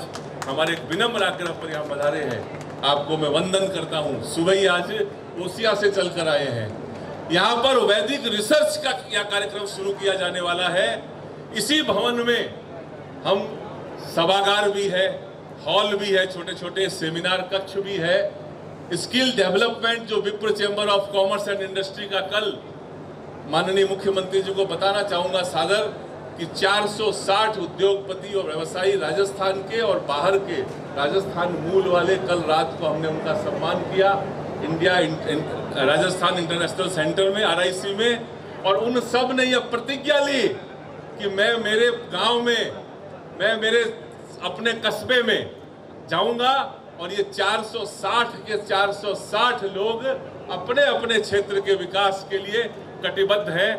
हमारे एक विनम्र आग्रह पर यहाँ पधारे हैं, आपको मैं वंदन करता हूँ। सुबह ही आज ओसिया से चलकर आए हैं। यहाँ पर वैदिक रिसर्च का यह कार्यक्रम शुरू किया जाने वाला है। इसी भवन में हम सभागार भी है, हॉल भी है, छोटे छोटे सेमिनार कक्ष भी है, स्किल डेवलपमेंट जो विप्र chamber of commerce and industry का कल माननीय मुख्यमंत्री जी को बताना चाहूंगा सादर कि 460 उद्योगपति और व्यवसायी राजस्थान के और बाहर के राजस्थान मूल वाले कल रात को हमने उनका सम्मान किया राजस्थान इंटरनेशनल सेंटर में, RIC में। और उन सब ने यह प्रतिज्ञा ली कि मैं मेरे गांव में, मैं मेरे अपने कस्बे में जाऊंगा और ये 460 के 460 लोग अपने अपने क्षेत्र के विकास के लिए कटिबद्ध हैं।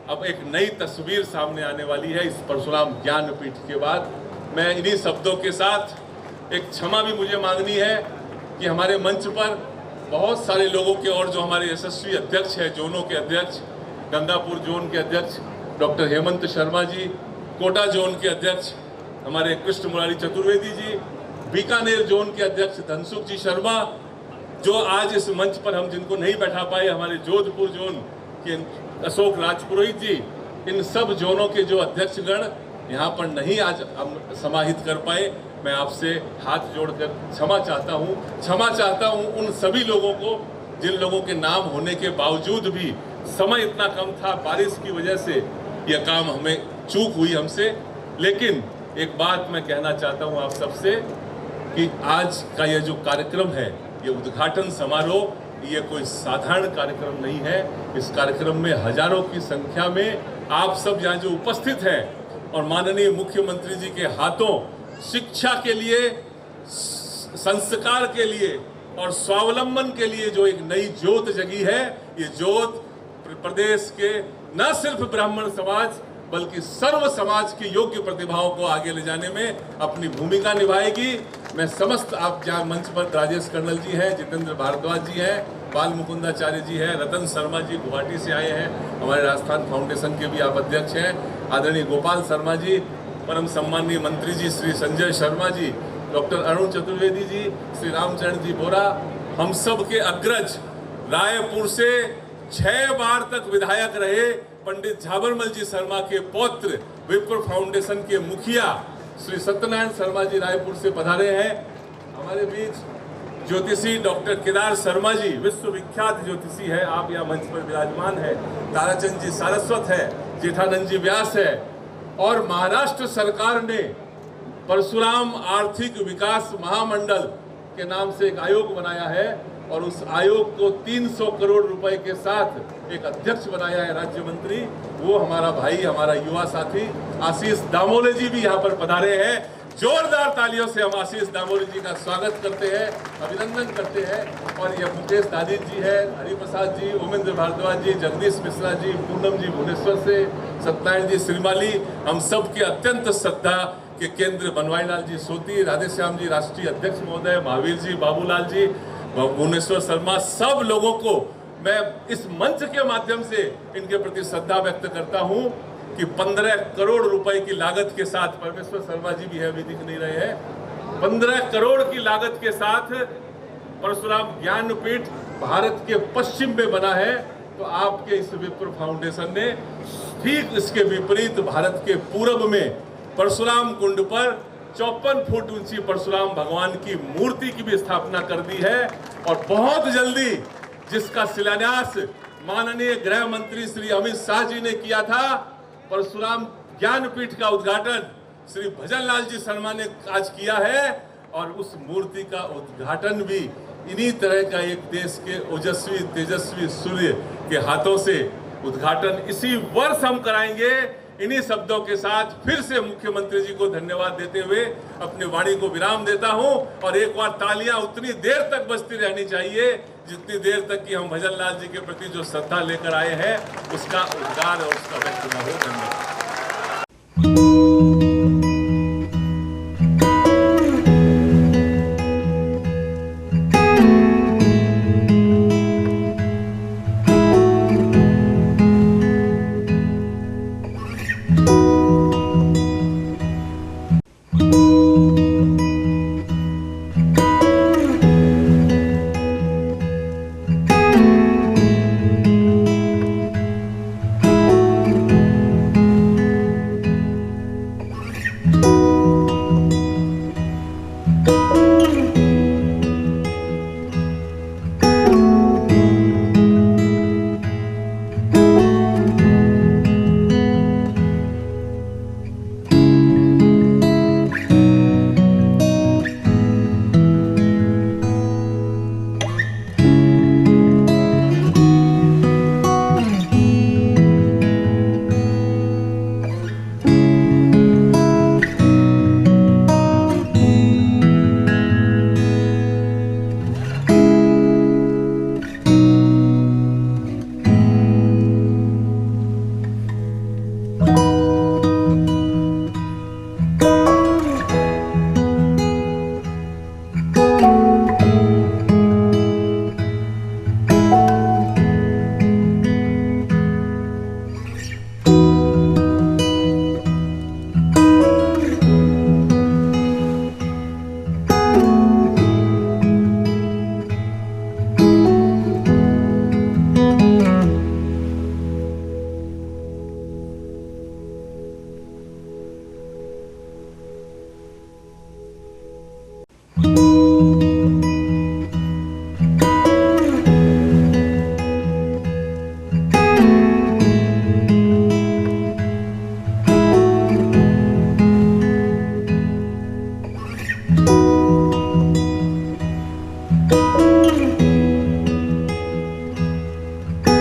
अब एक नई तस्वीर सामने आने वाली है इस परशुराम ज्ञानपीठ के बाद। मैं इन्हीं शब्दों के साथ एक क्षमा भी मुझे मांगनी है कि हमारे मंच पर बहुत सारे लोगों के और जो हमारे यशस्वी अध्यक्ष हैं, जोनों के अध्यक्ष, गंगापुर जोन के अध्यक्ष डॉक्टर हेमंत शर्मा जी, कोटा जोन के अध्यक्ष हमारे कृष्ण मुरारी चतुर्वेदी जी, बीकानेर जोन के अध्यक्ष धनसुख जी शर्मा, जो आज इस मंच पर हम जिनको नहीं बैठा पाए, हमारे जोधपुर जोन के अशोक राजपुरोहित जी, इन सब जोनों के जो अध्यक्षगण यहाँ पर नहीं आज हम समाहित कर पाए, मैं आपसे हाथ जोड़कर क्षमा चाहता हूँ उन सभी लोगों को जिन लोगों के नाम होने के बावजूद भी समय इतना कम था, बारिश की वजह से यह काम हमें चूक हुई हमसे। लेकिन एक बात मैं कहना चाहता हूँ आप सबसे कि आज का यह जो कार्यक्रम है, ये उद्घाटन समारोह, ये कोई साधारण कार्यक्रम नहीं है। इस कार्यक्रम में हजारों की संख्या में आप सब यहाँ जो उपस्थित हैं और माननीय मुख्यमंत्री जी के हाथों शिक्षा के लिए, संस्कार के लिए और स्वावलंबन के लिए जो एक नई ज्योत जगी है, ये ज्योत प्रदेश के न सिर्फ ब्राह्मण समाज बल्कि सर्व समाज की योग्य प्रतिभाओं को आगे ले जाने में अपनी भूमिका निभाएगी। मैं समस्त, आप जहाँ मंच पर राजेश कर्नल जी हैं, जितेंद्र भारद्वाज जी हैं, बाल मुकुंदाचार्य जी हैं, रतन शर्मा जी गुवाहाटी से आए हैं, हमारे राजस्थान फाउंडेशन के भी आप अध्यक्ष हैं, आदरणीय गोपाल शर्मा जी, परम सम्माननीय मंत्री जी श्री संजय शर्मा जी, डॉक्टर अरुण चतुर्वेदी जी, श्री रामचरण जी बोरा, हम सब के अग्रज, रायपुर से 6 बार तक विधायक रहे पंडित झाबरमल जी शर्मा के पौत्र, विप्र फाउंडेशन के मुखिया श्री सत्यनारायण शर्मा जी रायपुर से पधारे हैं। हमारे बीच ज्योतिषी डॉक्टर केदार शर्मा जी, विश्वविख्यात ज्योतिषी है, आप यहाँ मंच पर विराजमान है, ताराचंद जी सारस्वत है, जेठानंद जी व्यास है। और महाराष्ट्र सरकार ने परशुराम आर्थिक विकास महामंडल के नाम से एक आयोग बनाया है और उस आयोग को 300 करोड़ रुपए के साथ एक अध्यक्ष बनाया है राज्य मंत्री, वो हमारा भाई, हमारा युवा साथी आशीष दामोले जी भी यहाँ पर पधारे हैं। जोरदार तालियों से हम आशीष दामोले जी का स्वागत करते हैं, अभिनंदन करते हैं। और ये मुकेश दादी जी है, हरिप्रसाद जी, उमेंद्र भारद्वाज जी, जगदीश मिश्रा जी, पूनम जी भुवनेश्वर से, सत्यनारायण जी श्रीमाली, हम सब के अत्यंत श्रद्धा के केंद्र बनवारी लाल जी सोती, राधेश्याम जी राष्ट्रीय अध्यक्ष महोदय, महावीर जी, बाबूलाल जी, भुवनेश्वर शर्मा, सब लोगों को मैं इस मंच के माध्यम से इनके प्रति श्रद्धा व्यक्त करता हूं कि 15 करोड़ रुपए की लागत के साथ, परमेश्वर शर्मा जी भी है, अभी दिख नहीं रहे हैं, 15 करोड़ की लागत के साथ परशुराम ज्ञानपीठ भारत के पश्चिम में बना है। तो आपके इस विप्र फाउंडेशन ने ठीक इसके विपरीत भारत के पूर्व में परशुराम कुंड पर 54 फुट ऊंची परशुराम भगवान की मूर्ति की भी स्थापना कर दी है। और बहुत जल्दी जिसका शिलान्यास माननीय गृह मंत्री श्री अमित शाह जी ने किया था, परशुराम ज्ञानपीठ का उद्घाटन श्री भजनलाल जी शर्मा ने आज किया है। और उस मूर्ति का उद्घाटन भी इन्हीं तरह का एक देश के ओजस्वी तेजस्वी सूर्य के हाथों से उद्घाटन इसी वर्ष हम कराएंगे। इन्हीं शब्दों के साथ फिर से मुख्यमंत्री जी को धन्यवाद देते हुए अपनी वाणी को विराम देता हूं। और एक बार तालियां उतनी देर तक बजती रहनी चाहिए जितनी देर तक कि हम भजनलाल जी के प्रति जो श्रद्धा लेकर आए हैं उसका उद्गार और उसका व्यक्त न हो। धन्यवाद।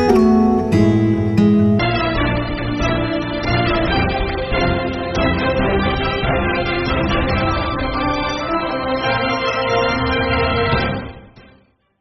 है।